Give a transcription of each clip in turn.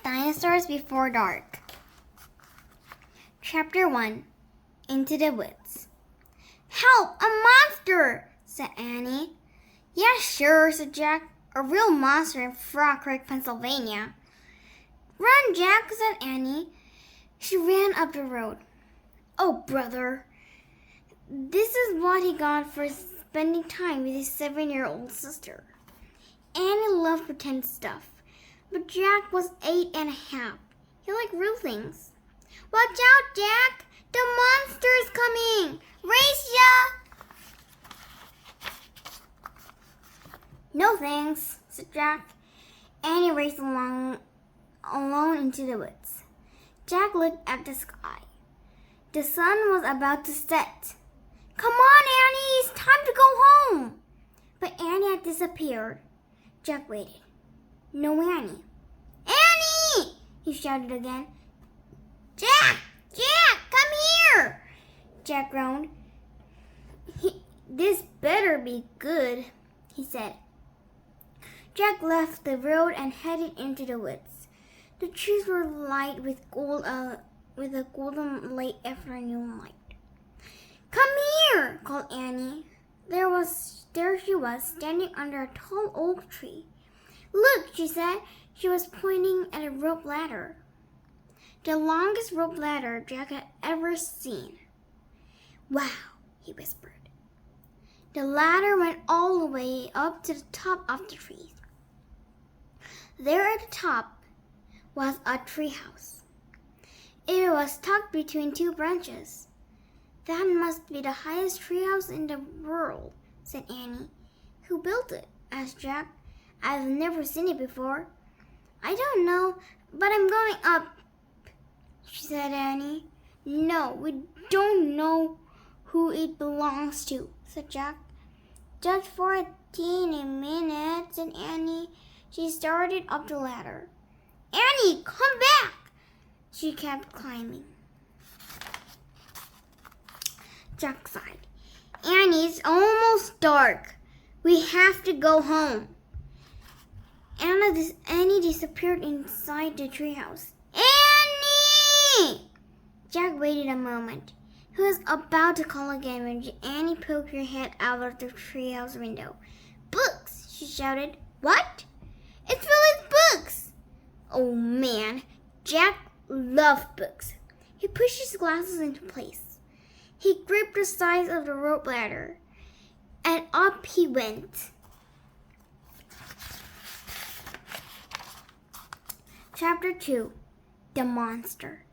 Dinosaurs Before Dark. Chapter 1. Into the Woods. "Help! A monster!" said Annie. "Yeah, sure," said Jack. "A real monster in Frog Creek, Pennsylvania." "Run, Jack," said Annie. She ran up the road. "Oh, brother." This is what he got for spending time with his 7-year-old sister. Annie loved pretend stuff, but Jack was 8.5. He liked real things. "Watch out, Jack! The monster is coming! Race ya!" "No thanks," said Jack. Annie raced alone into the woods. Jack looked at the sky. The sun was about to set. "Come on, Annie! It's time to go home!" But Annie had disappeared. Jack waited. No Annie. "Annie!" he shouted again. "Jack! Jack! Come here!" Jack groaned. "This better be good," he said. Jack left the road and headed into the woods. The trees were light with a golden late afternoon light. "Come here!" called Annie. There she was, standing under a tall oak tree. "Look," she said. She was pointing at a rope ladder. The longest rope ladder Jack had ever seen. "Wow," he whispered. The ladder went all the way up to the top of the tree. There at the top was a treehouse. It was tucked between two branches. "That must be the highest treehouse in the world," said Annie. "Who built it?" asked Jack. "I've never seen it before." "I don't know, but I'm going up," said Annie. "No, we don't know who it belongs to," said Jack. "Just for a teeny minute," said Annie. She started up the ladder. "Annie, come back!" She kept climbing. Jack sighed. "Annie, it's almost dark. We have to go home." Annie disappeared inside the treehouse. "Annie!" Jack waited a moment. He was about to call again when Annie poked her head out of the treehouse window. "Books!" she shouted. "What?" "It's filled with books!" Oh man, Jack loved books. He pushed his glasses into place. He gripped the sides of the rope ladder, and up he went. Chapter 2. The Monster.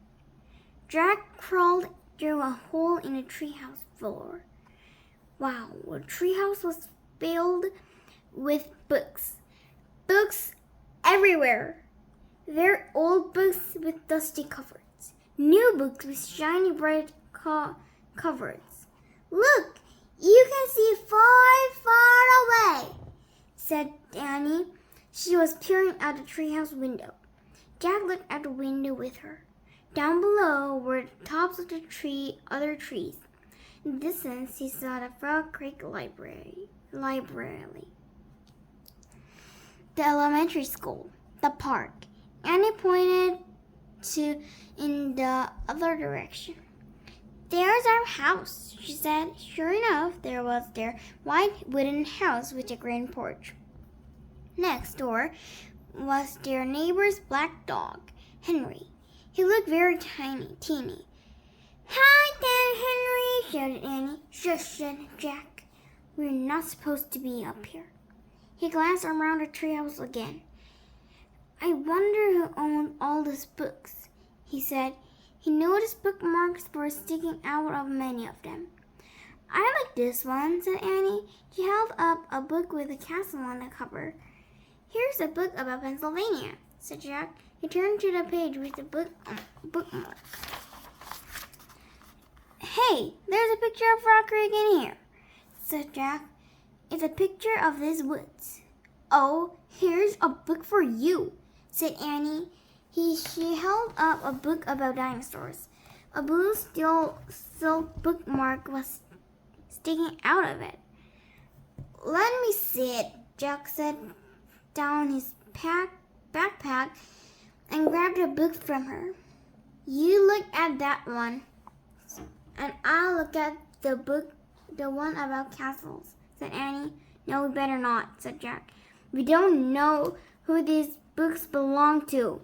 Jack crawled through a hole in the treehouse floor. Wow, the treehouse was filled with books. Books everywhere. Very old books with dusty covers. New books with shiny bright covers. "Look, you can see far away," said Annie. She was peering out the treehouse window. Jack looked at the window with her. Down below were the tops of the other trees. In the distance, he saw the Frog Creek Library, the elementary school, the park. Annie pointed in the other direction. "There's our house," she said. Sure enough, there was their white wooden house with a green porch. Next door was their neighbor's black dog, Henry. He looked very teeny. "Hi there, Henry," shouted Annie. "Shush," said Jack. "We're not supposed to be up here." He glanced around the treehouse again. "I wonder who owned all these books," he said. He noticed bookmarks were sticking out of many of them. "I like this one," said Annie. She held up a book with a castle on the cover. "Here's a book about Pennsylvania," said Jack. He turned to the page with the bookmark. "Hey, there's a picture of Frog Creek in here," said Jack. "It's a picture of these woods." "Oh, here's a book for you," said Annie. She held up a book about dinosaurs. A blue silk bookmark was sticking out of it. "Let me see it," Jack said down his backpack and grabbed a book from her. You look at that one, and I'll look at the one about castles, said Annie. No, we better not, said Jack. We don't know who these books belong to.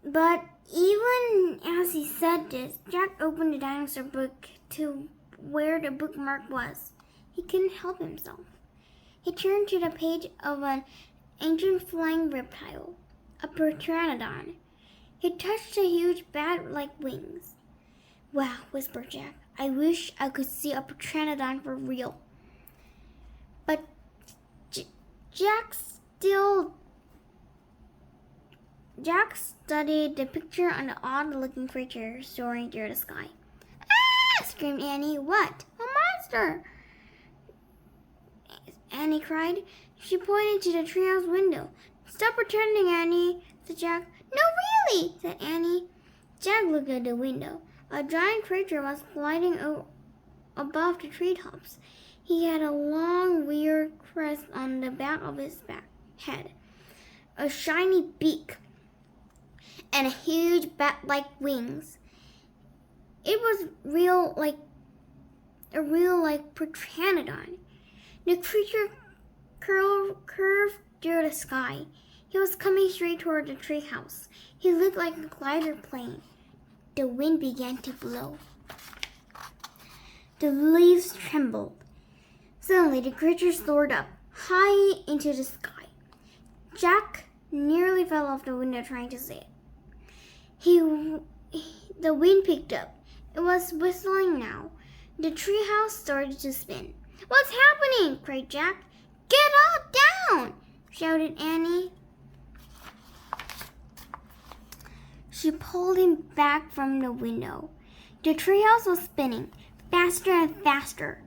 But even as he said this, Jack opened the dinosaur book to where the bookmark was. He couldn't help himself. He turned to the page of an ancient flying reptile, a pteranodon. He touched a huge bat-like wings. Wow, whispered Jack. I wish I could see a pteranodon for real. But Jack studied the picture on the odd-looking creature soaring through the sky. Ah! Screamed Annie. What? A monster! Annie cried. She pointed to the treehouse window. Stop pretending, Annie, said Jack. No, really, said Annie. Jack looked at the window. A giant creature was gliding above the treetops. He had a long, weird crest on the back of his head, a shiny beak, and huge bat-like wings. It was a real pteranodon. The creature curved through the sky. He was coming straight toward the treehouse. He looked like a glider plane. The wind began to blow. The leaves trembled. Suddenly, the creature soared up, high into the sky. Jack nearly fell off the window trying to see it. The wind picked up. It was whistling now. The treehouse started to spin. What's happening? Cried Jack. Get all down! Shouted Annie. She pulled him back from the window. The treehouse was spinning, faster and faster.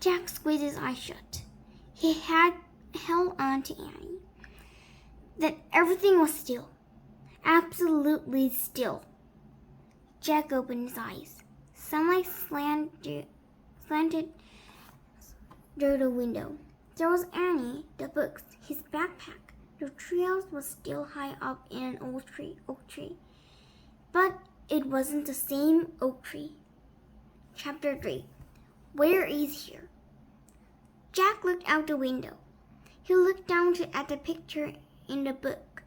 Jack squeezed his eyes shut. He had held on to Annie. Then everything was still. Absolutely still. Jack opened his eyes. Sunlight slanted through the window. There was Annie, the books, his backpack. The treehouse was still high up in an oak tree. But it wasn't the same oak tree. Chapter 3. Where is here? Jack looked out the window. He looked down at the picture in the book.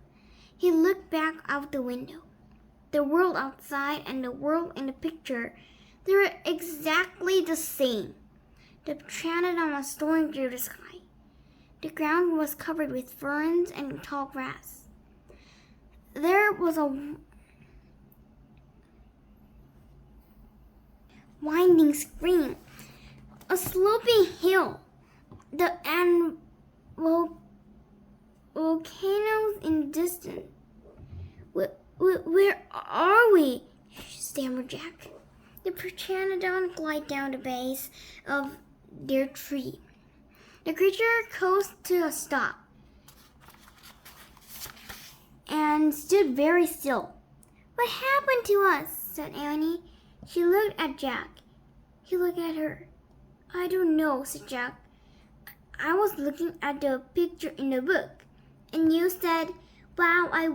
He looked back out the window. The world outside and the world in the picture, they were exactly the same. The pteranodon was soaring through the sky. The ground was covered with ferns and tall grass. There was a winding stream, a sloping hill, and volcanoes in the distance. Where are we? Stammered Jack. The pteranodon glided down the base of their tree. The creature coasted to a stop and stood very still. What happened to us? Said Annie. She looked at Jack. He looked at her. I don't know, said Jack. I was looking at the picture in the book, and you said, wow, I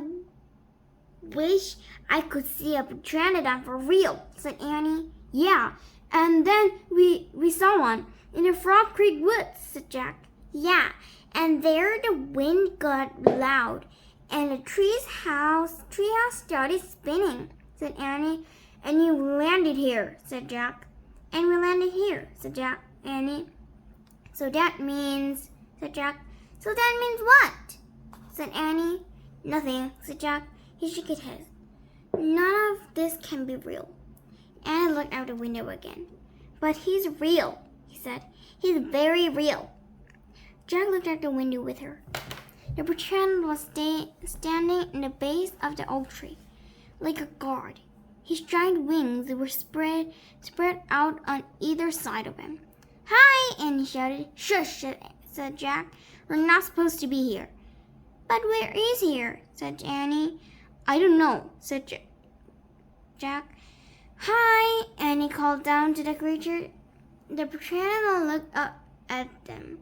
wish I could see a pteranodon for real, said Annie. Yeah, and then we saw one in the Frog Creek woods, said Jack. Yeah, and there the wind got loud, and the treehouse started spinning, said Annie. And you landed here, said Jack. And we landed here, said Annie. So that means, said Jack. So that means what? Said Annie. Nothing, said Jack. He shook his head. None of this can be real. Annie looked out the window again. But he's real, he said. He's very real. Jack looked out the window with her. The pteranodon was standing in the base of the oak tree, like a guard. His giant wings were spread out on either side of him. Hi, Annie shouted. Shush, said Jack. We're not supposed to be here. But where is here? Said Annie. I don't know, said Jack. Hi, Annie called down to the creature. The pteranodon looked up at them.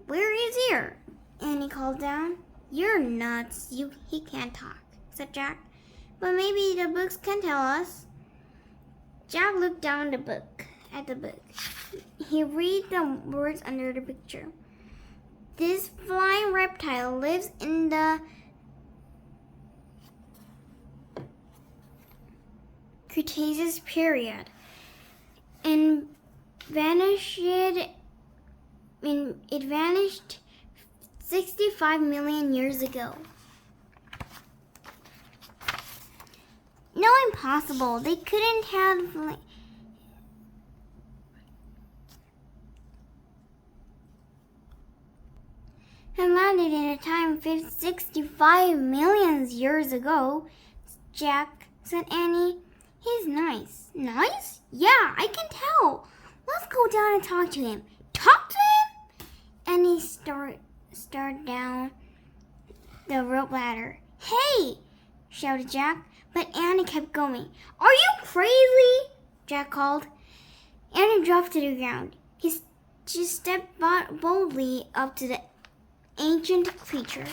Where is here? Annie called down. You're nuts. He can't talk, said Jack. But maybe the books can tell us. Jack looked down at the book. He read the words under the picture. This flying reptile lives in the Cretaceous period and it vanished 65 million years ago. No, impossible. They couldn't have landed in a time of 65 million years ago, Jack, said Annie. He's nice. Nice? Yeah, I can tell. Let's go down and talk to him. Talk to him? Annie started down the rope ladder. Hey, shouted Jack, but Annie kept going. Are you crazy? Jack called. Annie dropped to the ground. She stepped boldly up to the ancient creature.